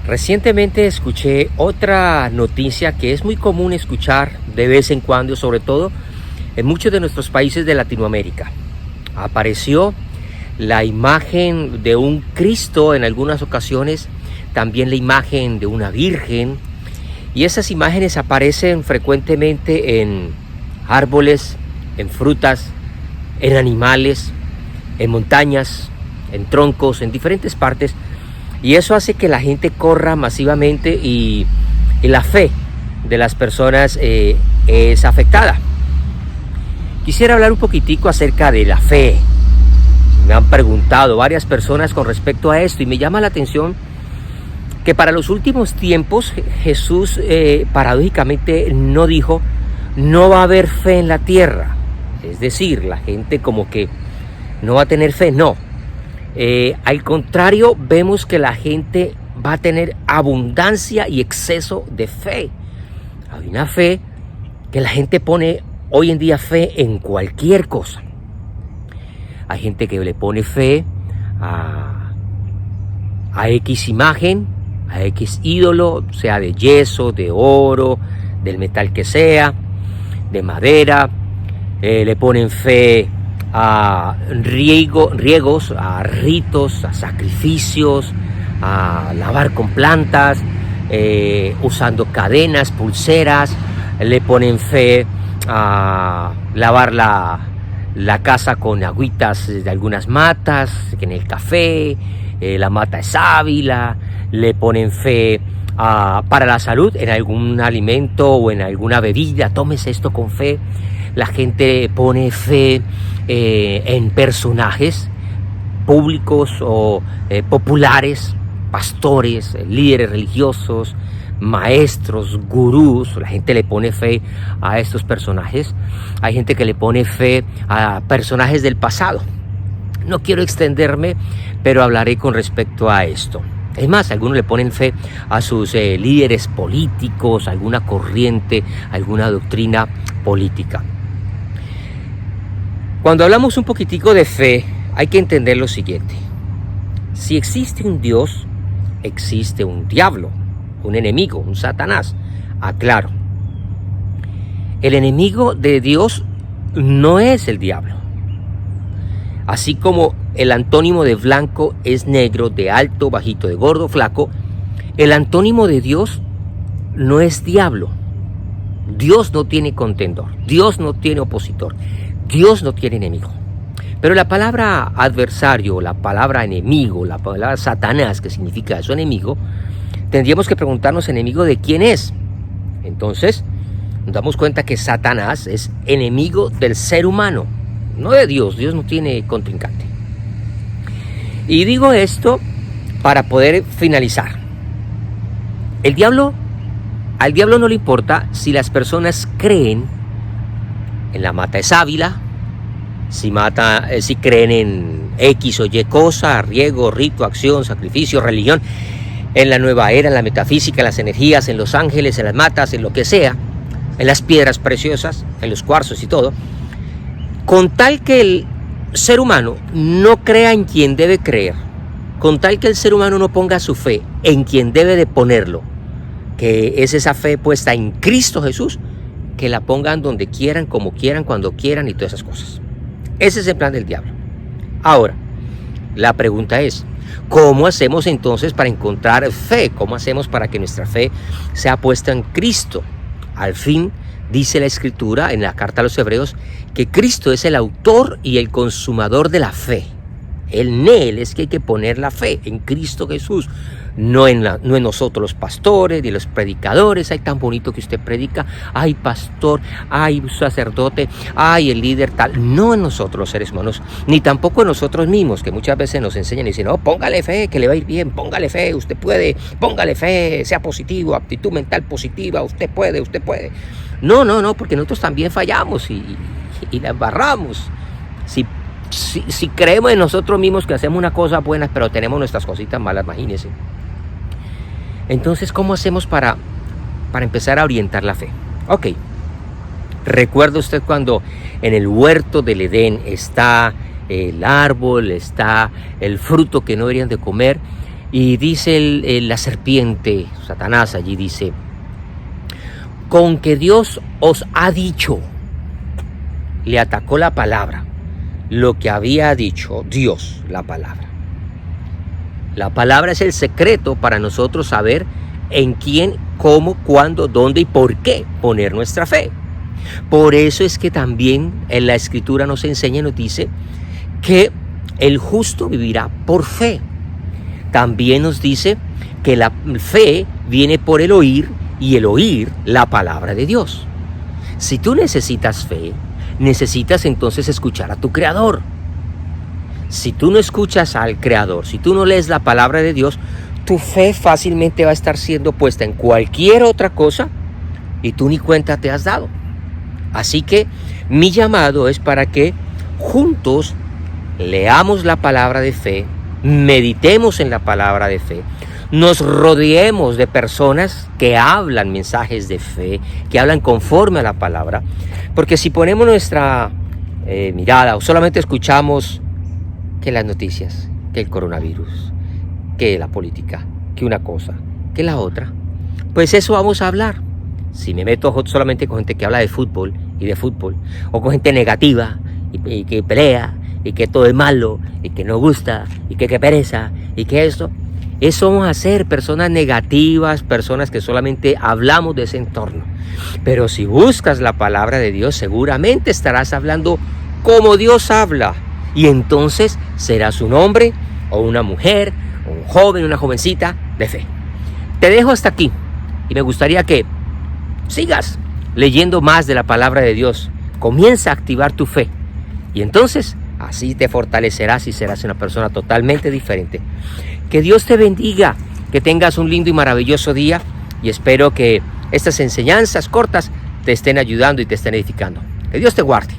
Recientemente escuché otra noticia que es muy común escuchar de vez en cuando, sobre todo en muchos de nuestros países de Latinoamérica. Apareció la imagen de un Cristo en algunas ocasiones, también la imagen de una Virgen, y esas imágenes aparecen frecuentemente en árboles, en frutas, en animales, en montañas, en troncos, en diferentes partes. Y eso hace que la gente corra masivamente y la fe de las personas es afectada. Quisiera hablar un poquitico acerca de la fe. Me han preguntado varias personas con respecto a esto y me llama la atención que para los últimos tiempos Jesús paradójicamente no dijo no va a haber fe en la tierra. Es decir, la gente como que no va a tener fe, no. Al contrario, vemos que la gente va a tener abundancia y exceso de fe. Hay una fe que la gente pone hoy en día fe en cualquier cosa. Hay gente que le pone fe a X imagen, a X ídolo, sea de yeso, de oro, del metal que sea, de madera. Le ponen fe a riegos, a ritos, a sacrificios, a lavar con plantas, usando cadenas, pulseras. Le ponen fe a lavar la casa con agüitas de algunas matas, en el café, la mata de sábila. Le ponen fe para la salud en algún alimento o en alguna bebida, tómese esto con fe. La gente pone fe en personajes públicos o populares, pastores, líderes religiosos, maestros, gurús. La gente le pone fe a estos personajes. Hay gente que le pone fe a personajes del pasado. No quiero extenderme, pero hablaré con respecto a esto. Es más, algunos le ponen fe a sus líderes políticos, alguna corriente, alguna doctrina política. Cuando hablamos un poquitico de fe, hay que entender lo siguiente. Si existe un Dios, existe un diablo, un enemigo, un Satanás. Aclaro. El enemigo de Dios no es el diablo. Así como el antónimo de blanco es negro, de alto, bajito, de gordo, flaco, el antónimo de Dios no es diablo. Dios no tiene contendor, Dios no tiene opositor, Dios no tiene enemigo. Pero la palabra adversario, la palabra enemigo, la palabra Satanás, que significa eso, enemigo, tendríamos que preguntarnos enemigo de quién es. Entonces, nos damos cuenta que Satanás es enemigo del ser humano, no de Dios. Dios no tiene contrincante. Y digo esto para poder finalizar. Al diablo no le importa si las personas creen en la mata de sábila, si creen en X o Y cosa, riego, rito, acción, sacrificio, religión, en la nueva era, en la metafísica, en las energías, en los ángeles, en las matas, en lo que sea, en las piedras preciosas, en los cuarzos y todo, con tal que el ser humano no crea en quien debe creer, con tal que el ser humano no ponga su fe en quien debe de ponerlo, que es esa fe puesta en Cristo Jesús, que la pongan donde quieran, como quieran, cuando quieran y todas esas cosas. Ese es el plan del diablo. Ahora, la pregunta es, ¿cómo hacemos entonces para encontrar fe? ¿Cómo hacemos para que nuestra fe sea puesta en Cristo? Al fin, dice la Escritura en la carta a los Hebreos que Cristo es el autor y el consumador de la fe. En Él es que hay que poner la fe, en Cristo Jesús, no en nosotros los pastores ni los predicadores. Ay, tan bonito que usted predica, ay pastor, ay sacerdote, ay el líder tal. No en nosotros los seres humanos, ni tampoco en nosotros mismos, que muchas veces nos enseñan y dicen, no, póngale fe, que le va a ir bien, póngale fe, usted puede, póngale fe, sea positivo, actitud mental positiva, usted puede. No, porque nosotros también fallamos y la embarramos. Si creemos en nosotros mismos que hacemos una cosa buena, pero tenemos nuestras cositas malas, imagínense. Entonces, ¿cómo hacemos para empezar a orientar la fe? Ok, ¿recuerda usted cuando en el huerto del Edén está el árbol, está el fruto que no deberían de comer? Y dice la serpiente, Satanás allí dice, con que Dios os ha dicho, le atacó la palabra, lo que había dicho Dios, la palabra. La palabra es el secreto para nosotros saber en quién, cómo, cuándo, dónde y por qué poner nuestra fe. Por eso es que también en la Escritura nos enseña y nos dice que el justo vivirá por fe. También nos dice que la fe viene por el oír y el oír la palabra de Dios. Si tú necesitas fe, necesitas entonces escuchar a tu Creador. Si tú no escuchas al Creador, si tú no lees la palabra de Dios, tu fe fácilmente va a estar siendo puesta en cualquier otra cosa y tú ni cuenta te has dado. Así que mi llamado es para que juntos leamos la palabra de fe, meditemos en la palabra de fe, nos rodeemos de personas que hablan mensajes de fe, que hablan conforme a la palabra, porque si ponemos nuestra mirada o solamente escuchamos que las noticias, que el coronavirus, que la política, que una cosa, que la otra, pues eso vamos a hablar. Si me meto solamente con gente que habla de fútbol, o con gente negativa y que pelea, y que todo es malo, y que no gusta, y que pereza, y que esto, eso vamos a ser personas negativas, personas que solamente hablamos de ese entorno. Pero si buscas la palabra de Dios, seguramente estarás hablando como Dios habla, y entonces serás un hombre o una mujer, un joven, una jovencita de fe. Te dejo hasta aquí y me gustaría que sigas leyendo más de la palabra de Dios. Comienza a activar tu fe y entonces así te fortalecerás y serás una persona totalmente diferente. Que Dios te bendiga, que tengas un lindo y maravilloso día y espero que estas enseñanzas cortas te estén ayudando y te estén edificando. Que Dios te guarde.